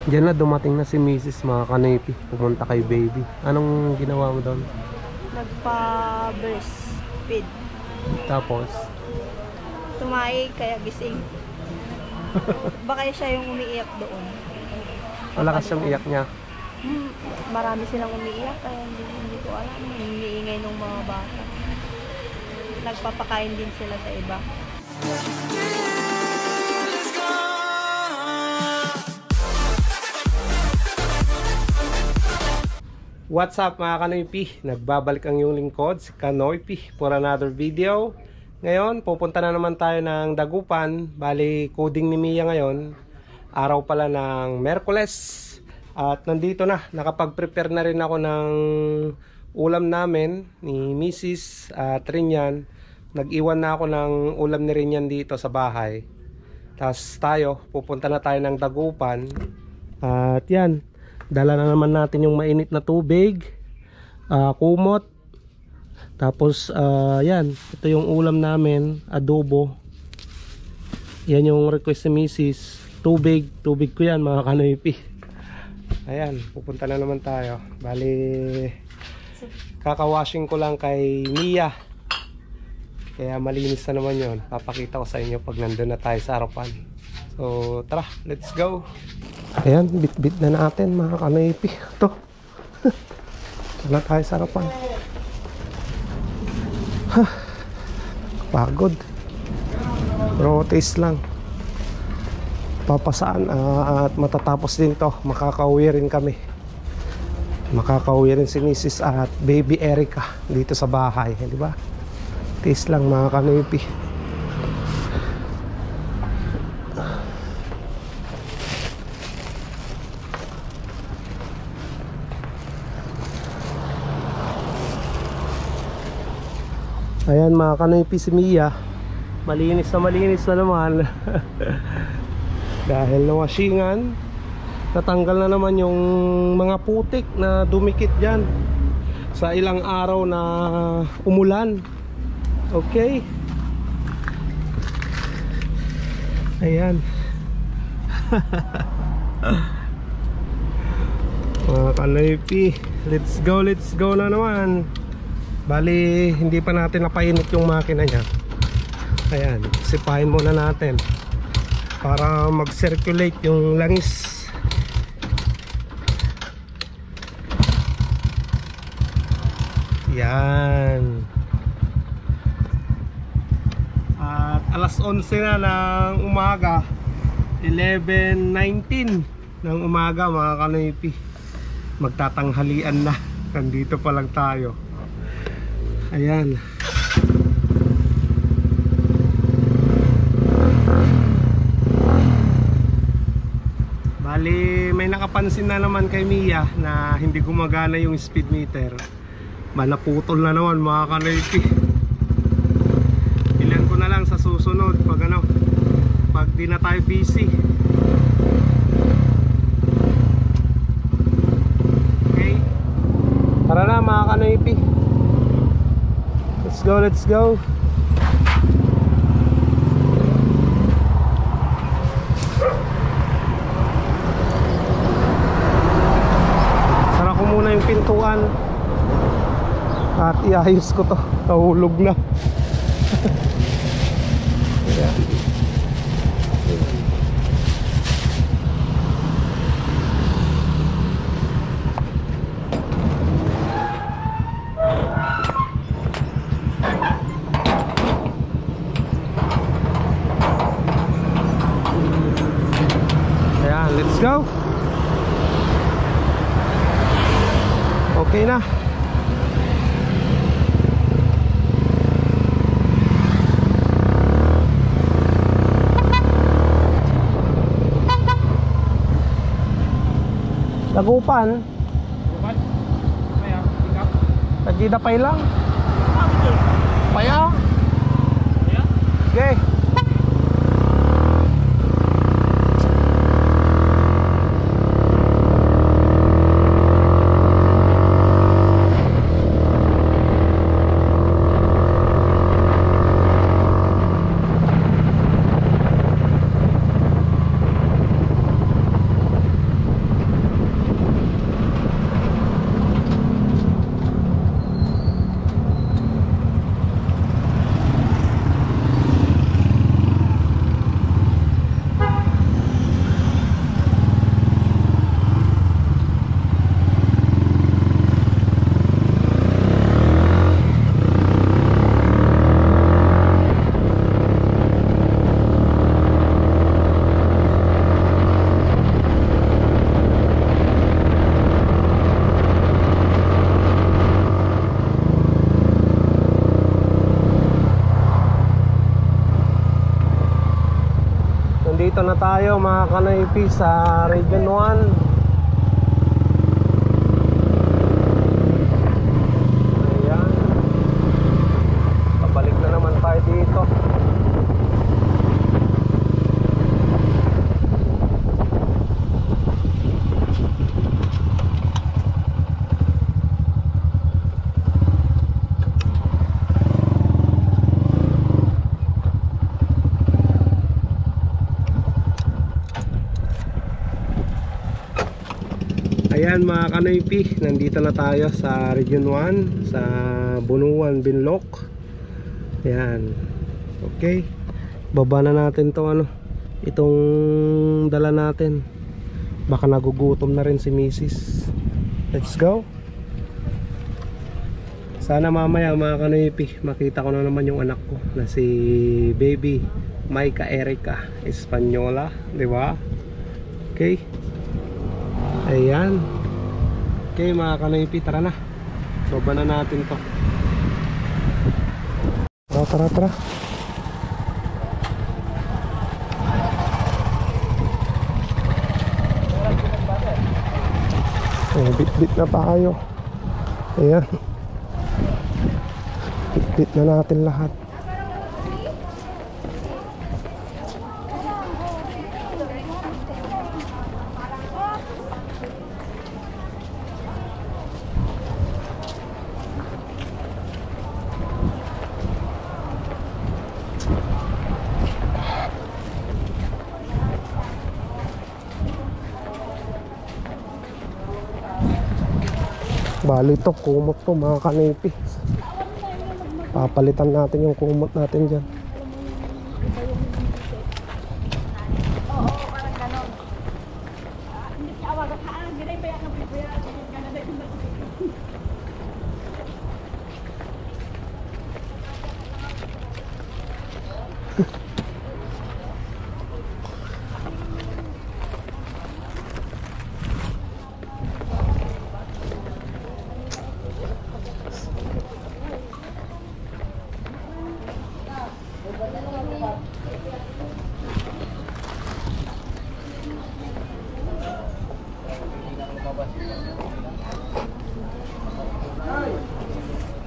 Diyan na dumating na si Mrs. mga kanipi. Pumunta kay baby. Anong ginawa mo doon? Nagpa-breastfeed. Tapos? Tumahi kaya gising. Baka siya yung umiiyak doon. Malakas siyang iyak niya. Marami silang umiiyak kaya hindi ko alam. Iniingay ng mga bata. Nagpapakain din sila sa iba. What's up mga Kanoypi? Nagbabalik ang iyong lingkod, si Kanoypi, for another video. Ngayon, pupunta na naman tayo ng Dagupan. Bali, coding ni Mia ngayon. Araw pala ng Merkules. At nandito na, nakapag-prepare na rin ako ng ulam namin ni Mrs. At Rinyan. Nag-iwan na ako ng ulam ni Rinyan dito sa bahay. Tapos tayo, pupunta na tayo ng Dagupan. At yan, dala na naman natin yung mainit na tubig, kumot. Tapos yan, ito yung ulam namin, adobo. Yan yung request ni Mrs. Tubig ko yan mga Kanoypi. Ayan, pupunta na naman tayo. Bali, kakawashing ko lang kay Mia. Kaya malinis na naman yon. Papakita ko sa inyo pag nandun na tayo sa harapan. So tara, let's go. Ayan, bit-bit na natin mga Kanoypi. Ito. Wala tayo sa harapan. Pagod. Pero taste lang. Papasaan at matatapos din to. Makakauwi rin kami. Makakauwi rin si Mrs. at baby Erica dito sa bahay. Di ba? Taste lang mga Kanoypi. Ayan mga Kanoypi, si Mia malinis na naman. Dahil nawashingan, natanggal na naman yung mga putik na dumikit dyan sa ilang araw na umulan. Okay. Ayan. Mga Kanoypi, let's go na naman. Bali, hindi pa natin napainit yung makina niya. Ayan, sipahin muna natin para mag-circulate yung langis. Yan. At alas 11 na ng umaga, 11:19 ng umaga mga Kanoypi. Magtatanghalian na. Nandito pa lang tayo. Ayan. Bali, may nakapansin na naman kay Mia na hindi gumagana yung speed meter. Manaputol na naman mga Kanoypi. Ilan ko na lang sa susunod pag di na tayo busy. Okay. Tara na mga Kanoypi. Let's go. Sara ko muna yung pintuan at iayos ko to. Nahulog na. Ayan. Let's go. Okay na. Dagupan. Tagida pa ilang. Paya. Okay. tayo mga kanoypi sa Region 1. Ayan. Pabalik na naman tayo dito. Ayan mga kanoypi, nandito na tayo sa Region 1, sa Bunuan, Binloc. Ayan. Okay. Baba na natin itong itong dala natin. Baka nagugutom na rin si Mrs. Let's go. Sana mamaya mga kanoypi, makita ko na naman yung anak ko na si baby Maika Erica Espanyola, di ba? Okay. Ayan. Okay mga kanoypi, tara na. Baba na natin to. Tara. Bit-bit na tayo. Ayan. Bit-bit na natin lahat. Bali to, kumot to mga kanoypi. Papalitan natin yung kumot natin dyan.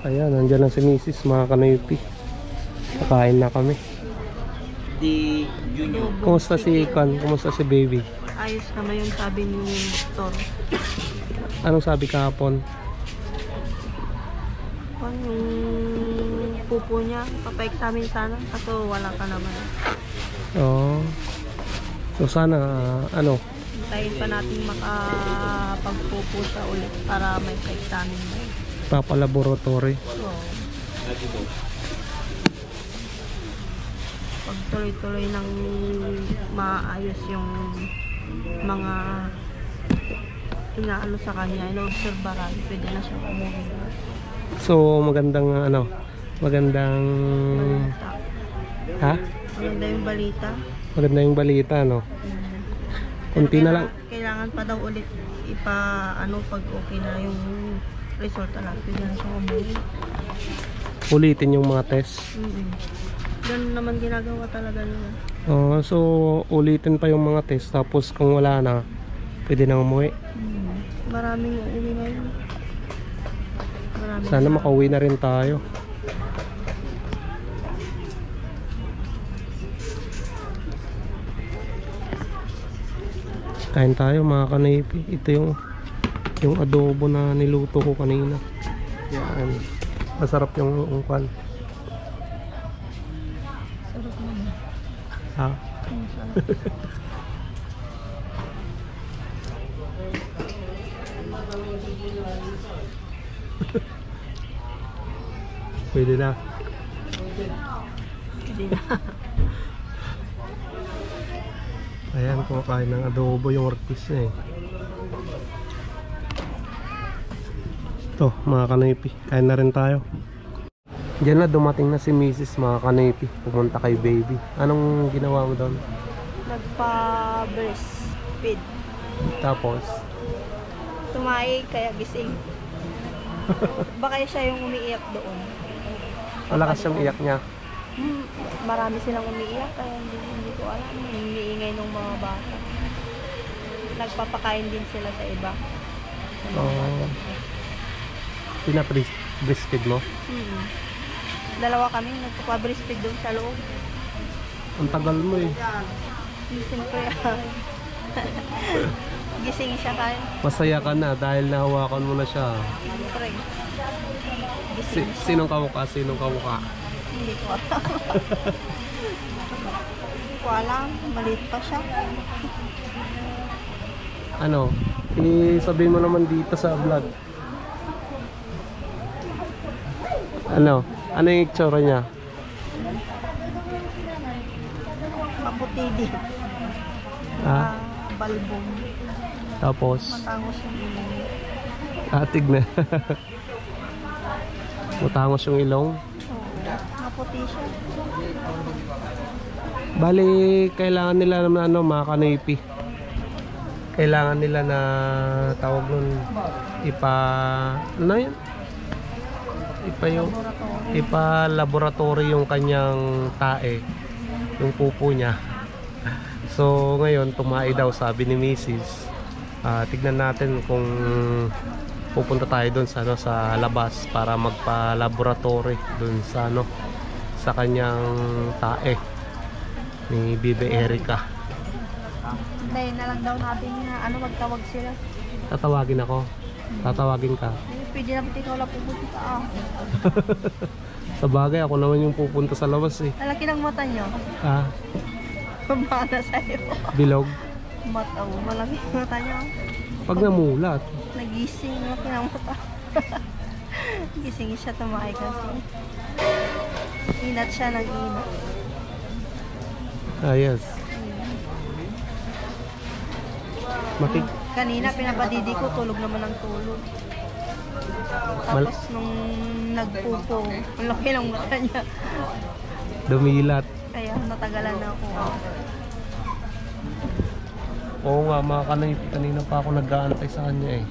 Ayan, nandyan lang si Mrs. mga kanoypi. Kakain na kami. Di Junior. Kumusta si Ikan? Kumusta si baby? Ayos naman yung sabi ni doktor. Anong sabi kahapon? Yung pupo niya, papa-examine sana. Kaso wala ka naman. Oo. So sana, Hintayin pa natin makapagpupo siya ulit para may pa-examine na. papalaboratory. So, pag tuloy-tuloy nang maayos yung mga inaano sa kanya, ino-obserbaran, pwede na siya umuwi. So magandang magandang Balita. ha? Maganda yung balita. Maganda yung balita, no? Kunti na lang. Kailangan pa daw ulit pag okay na yung result na pwede na siya umuwi. Ulitin yung mga test. Ganun naman ginagawa talaga nila. So ulitin pa yung mga test, tapos kung wala na, pwede na umuwi. Maraming uuwi ngayon. Sana makauwi na rin tayo. Kain tayo mga kanoypi. Ito yung adobo na niluto ko kanina. Yan. Masarap yung ungkwan. Sarap naman. Ha? Sarap. Pwede na. Hindi na. Ayan, kumakain ng adobo yung orkis na eh. Ito mga kanoypi, kain na rin tayo. Diyan na dumating na si Mrs. mga kanoypi. Pumunta kay baby. Anong ginawa mo doon? Nagpa-breastfeed. Tapos? Tumahi kaya gising. Baka siya yung umiiyak doon. Malakas siyang iyak niya. Marami silang umiiyak kaya hindi ko alam. Iniingay ng mga bata. Nagpapakain din sila sa iba. Sa mga bata. Pina-breastfeed mo? Dalawa kami nagpapa-breastfeed doon sa loob. Ang tagal mo eh. Siyempre, gising siya kaya. Masaya ka na dahil nahawakan mo na siya. Siyempre, gising siya. Sinong kamukha? Sinong kamukha? Hindi ko alam. Hindi ko alam. Maliit pa siya. Ano? Sabihin mo naman dito sa vlog. Ano? Ano yung itsura niya? Maputi din. Ah, Balbong. tapos Matangos yung ilong. atig na. Matangos yung ilong. Maputi siya. Bali, kailangan nila naman ano, mga kanipi. Kailangan nila na tawag nun ano yun? Ipa-laboratory yung kanyang tae, yung pupo niya. So ngayon tumai daw, sabi ni Mrs. Tignan natin kung pupunta tayo doon sa ano, sa labas para magpa-laboratory doon sa ano, sa kanyang tae ni Bibi Erica. Hintayin na lang daw natin na magtawag sila. Tatawagin ako. Tatawagin ka. Pwede naman ikaw lang pupunta. Sa bagay, ako naman yung pupunta sa labas eh. Lalaki ng mata niyo. Kumana sa'yo. Bilog. Mata mo. Malaki ng mata niyo. Pag namulat. Nagising. Malaki ng mata. Gising siya, tumakay kasi. Inat siya ng inat. Yes. Kanina pinapadidi ko, tulog naman ang tulog. Tapos nung nagpupo, ang laki ng mata niya. Dumilat. Kaya natagalan na ako. Oo nga, mga kanay, kanina pa ako nag-aantay sa kanya eh.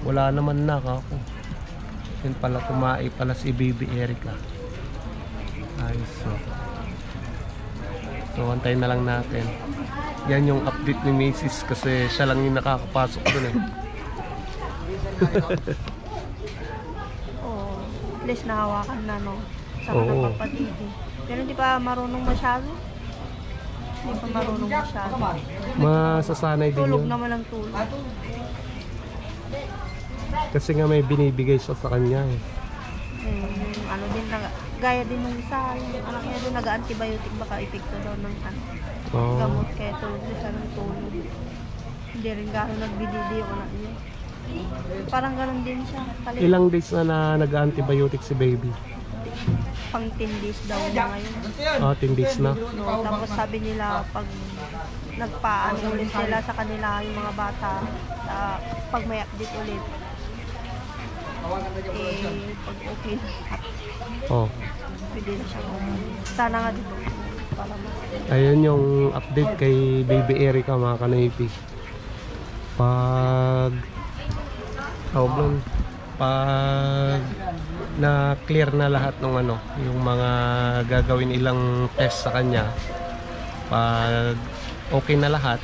Wala naman na ako. Yun pala, tumai pala si Baby Erica. Ayos. So antayin na lang natin. Yan yung update ni Macy's kasi siya lang yung nakakapasok dun eh. At least nahawakan na, no? Saka Oo. napapatidi. Pero hindi pa marunong masyado. Hindi pa marunong masyado. Masasanay din Tulog yun. naman ang tulog. Kasi nga may binibigay siya sa kanya eh. Ano din, gaya din nung isa, yung anak niya doon, nag-antibiotic, baka epekto daw ng gamot, kaya tulog na siya ng tulog. Hindi rin gano'n nagbididi yung anak niya. Parang gano'n din siya. Ilang days na nag-antibiotic si baby? Pang 10 days daw niya ngayon. 10 days na. No, tapos sabi nila, pag nagpaano ulit sila sa kanila, yung mga bata, pag may update ulit, pag okay na, pwede na siya. Sana nga dito, para mas. Ayun yung update kay Baby Erica, mga kanaypi. Pag na clear na lahat ng ano, yung mga gagawin ilang test sa kanya, pag okay na lahat,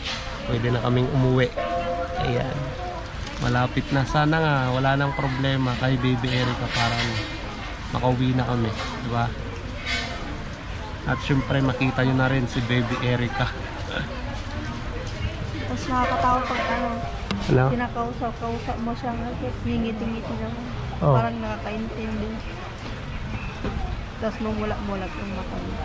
pwede na kaming umuwi. Ayan, malapit na. Sana nga wala nang problema kay Baby Erica para makauwi na kami, di ba? At syempre makita nyo na rin si Baby Erica. Tapos nakakatawa pag Ano? kinakausap mo siya, ngingiti-ngiti naman. Oh. Parang nakakaintindi. Tapos nung mulat-mulat yung mata niya.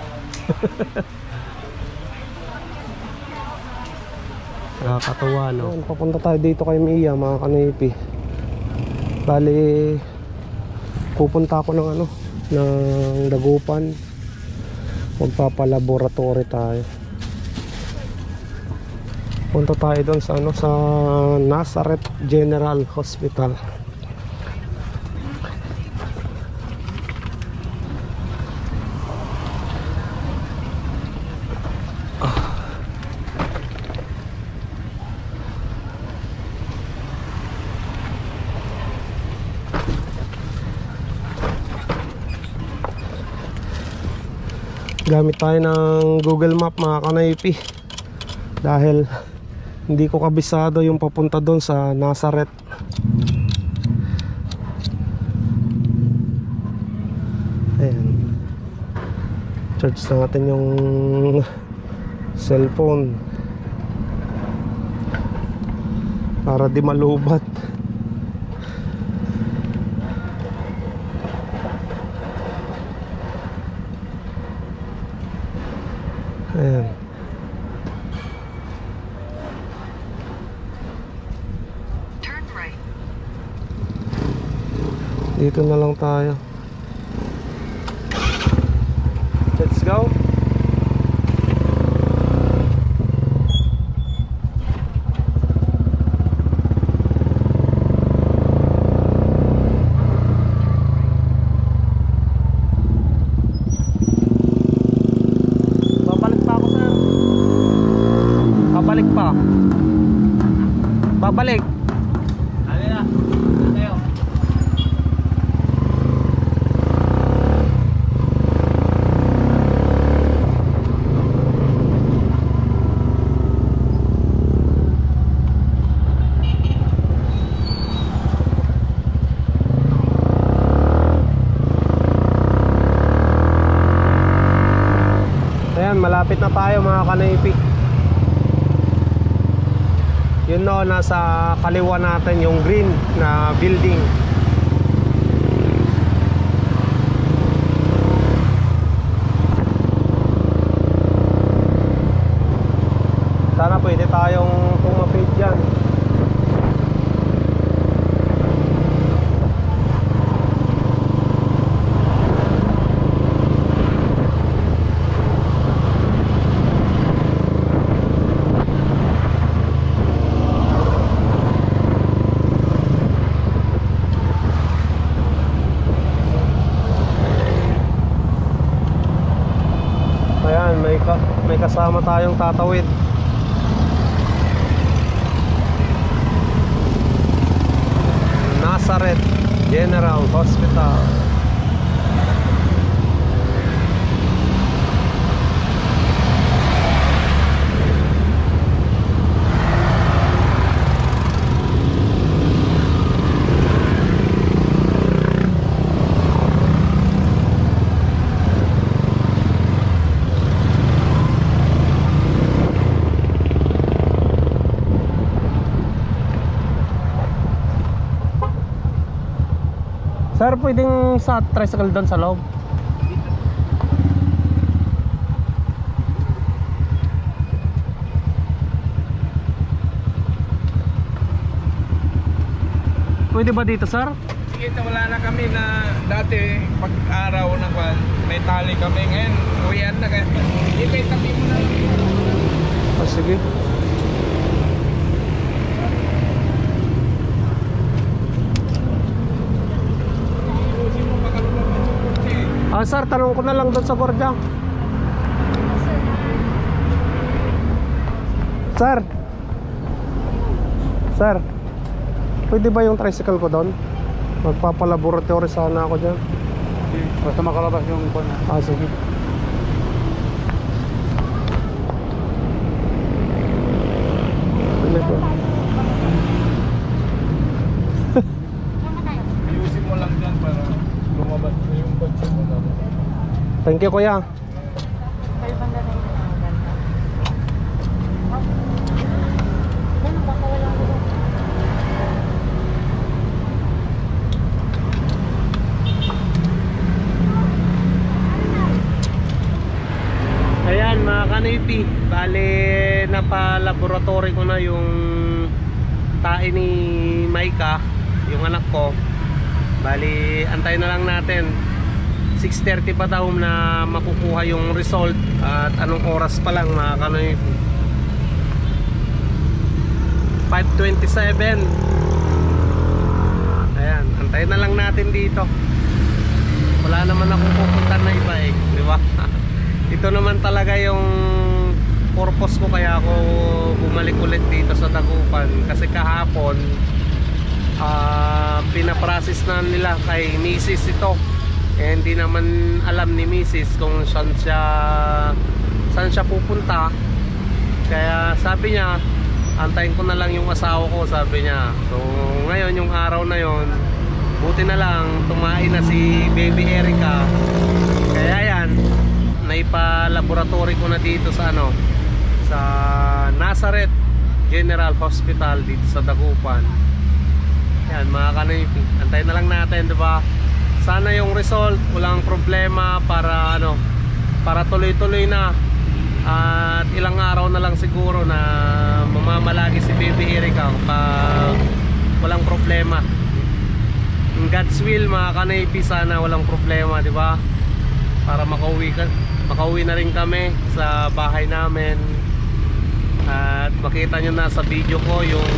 Nakakatawa, no? Papunta tayo dito kay Mia, mga kanipi. Bali, pupunta ako ng ano, ng Dagupan. Magpapalaboratory tayo. Punta tayo doon sa ano, sa Nazareth General Hospital. Gamit tayo ng Google Map mga kanoypi, dahil hindi ko kabisado yung papunta doon sa Nazareth. Ayan, charge na natin yung cellphone para di malubat. Ayan. Turn right. Dito na lang tayo. Let's go. Babalik. Ano na? Tayo. Ayan, malapit na tayo mga kanoypi. Yun no, nasa kaliwa natin yung green na building. Sana pwede tayong tumapid dyan. May kasama tayong tatawid. Nazareth General Hospital. Sir, pwedeng sa tricycle doon sa loob? Pwede ba dito, sir? Sige, wala na kami na dati pag-araw na kwan, may tali kami ngayon. Uwian na kaya. Hindi, tabi mo na lang. Ah, sige. Ah, sir, tanong ko na lang doon sa gwardiya. Sir. Sir. Pwede ba yung tricycle ko doon? Magpapalaboratory sana ako dyan. Basta makalabas yung kwan. Ah, sige. Ayusin mo lang dyan para lumabas mo yung kotse mo. Thank you, kuya. Ayan mga kanoypi, bale napalaboratory ko na yung tae ni Maika, yung anak ko. Bali antayin na lang natin, 6:30 pa daw na makukuha yung result. At anong oras pa lang mga kanoypi? 5:27. Ayan, antayin na lang natin dito. Wala naman akong pupuntan na iba eh, di ba? Ito naman talaga yung purpose ko kaya ako bumalik ulit dito sa Dagupan. Kasi kahapon pinaprocess na nila kay Mrs. ito Eh, hindi naman alam ni Mrs. kung saan siya pupunta. Kaya sabi niya, antayin ko na lang yung asawa ko, sabi niya. So ngayon yung araw na yon, buti na lang tumain na si Baby Erica. Kaya yan, naipa-laboratory ko na dito sa sa Nazareth General Hospital dito sa Dagupan. Yan mga kanoypi, antayin na lang natin, diba? Sana yung result walang problema para para tuloy-tuloy na. At ilang araw na lang siguro na mamamalagi si Baby Erica pag walang problema. In God's will mga kanoypi, sana walang problema, diba? Para makauwi na rin kami sa bahay namin. At makita nyo na sa video ko yung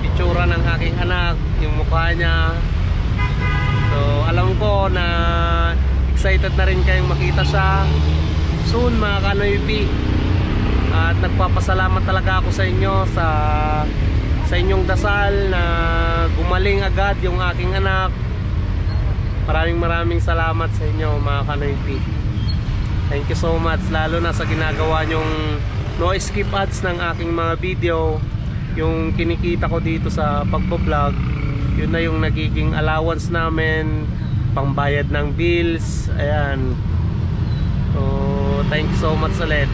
itsura ng aking anak, yung mukha niya. So alam ko na excited na rin kayong makita siya soon mga kanoypi. At nagpapasalamat talaga ako sa inyo sa inyong dasal na gumaling agad yung aking anak. Maraming salamat sa inyo mga kanoypi. Thank you so much, lalo na sa ginagawa nyong no skip ads ng aking mga video. Yung kinikita ko dito sa pagbablog, yun na yung nagiging allowance namin, pangbayad ng bills. Ayan. So thank you so much ulit.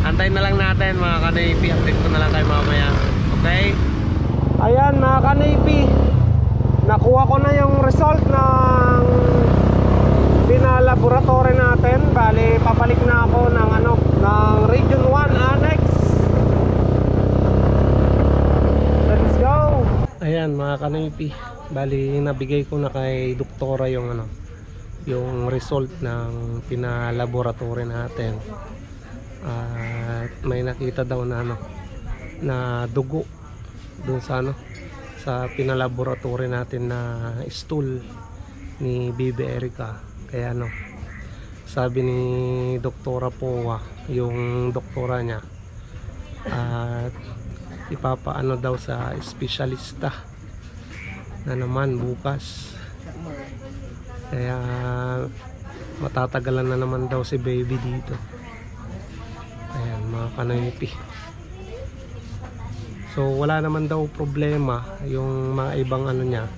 Antayin na lang natin mga kanoypi, update ko na lang kayo mamaya. Okay? Ayan mga kanoypi, nakuha ko na yung result ng pinalaboratory natin. Bali papalik na ako ng ng Region 1 Annex. Let's go. Ayan mga kanoypi, bali nabigay ko na kay doktora yung yung result ng pinalaboratory natin. At may nakita daw na na dugo doon sa pinalaboratory natin na stool ni Baby Erica. Kaya sabi ni Doktora Powa, yung doktora niya, at ipapaano daw sa espesyalista na naman bukas. Kaya matatagalan na naman daw si baby dito. Ayan mga kanoypi. So wala naman daw problema yung mga ibang niya.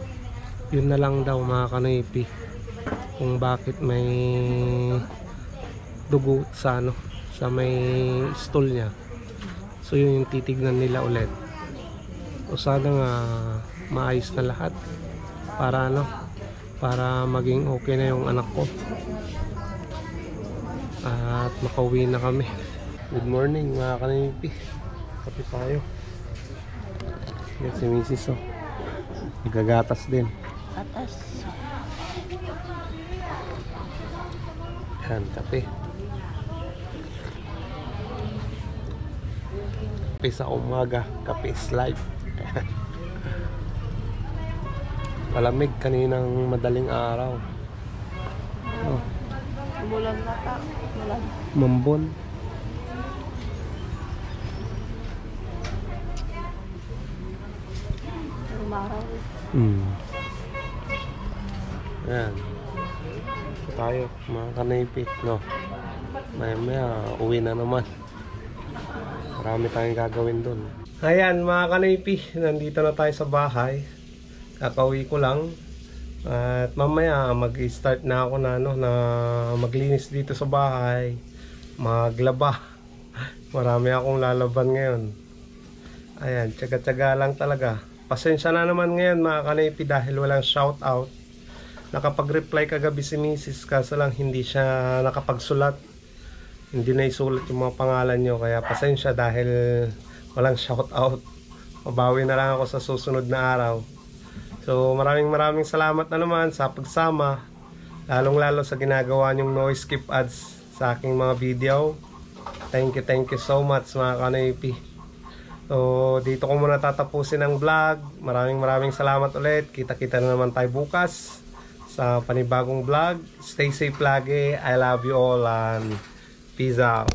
Yun na lang daw mga kanoypi, kung bakit may dugo sa may stool niya. So yun yung titignan nila ulit. So sana nga maayos na lahat para para maging okay na yung anak ko at makauwi na kami. Good morning mga kanoypi. Kape tayo. Yan si Mrs. Nagagatas din. Atas. Yan, kape. Kape sa umaga. Kape is life. Malamig kaninang madaling araw. Oh. Umulan na ta. Umulan. Mambon. Umaraw. Ayan. Tayo mga kanoypi, maya uwi na naman. Marami tayong gagawin dun. Ayan mga kanoypi, nandito na tayo sa bahay. Kakauwi ko lang. At mamaya mag-start na ako na maglinis dito sa bahay, maglaba. Marami akong lalaban ngayon. Ayan, tsaga-tsaga lang talaga. Pasensya na naman ngayon mga kanoypi dahil walang shout out. Nakapag-reply kagabi si Mrs. kaso lang hindi siya nakapagsulat. Hindi na isulat yung mga pangalan nyo, kaya pasensya dahil walang shout out. Mabawi na lang ako sa susunod na araw. So maraming salamat na naman sa pagsama, lalong lalo sa ginagawa nyong no skip ads sa aking mga video. Thank you so much mga kanoypi. So dito ko muna tatapusin ang vlog. Maraming salamat ulit. Kita-kita na naman tayo bukas sa panibagong vlog. Stay safe lagi. I love you all and peace out.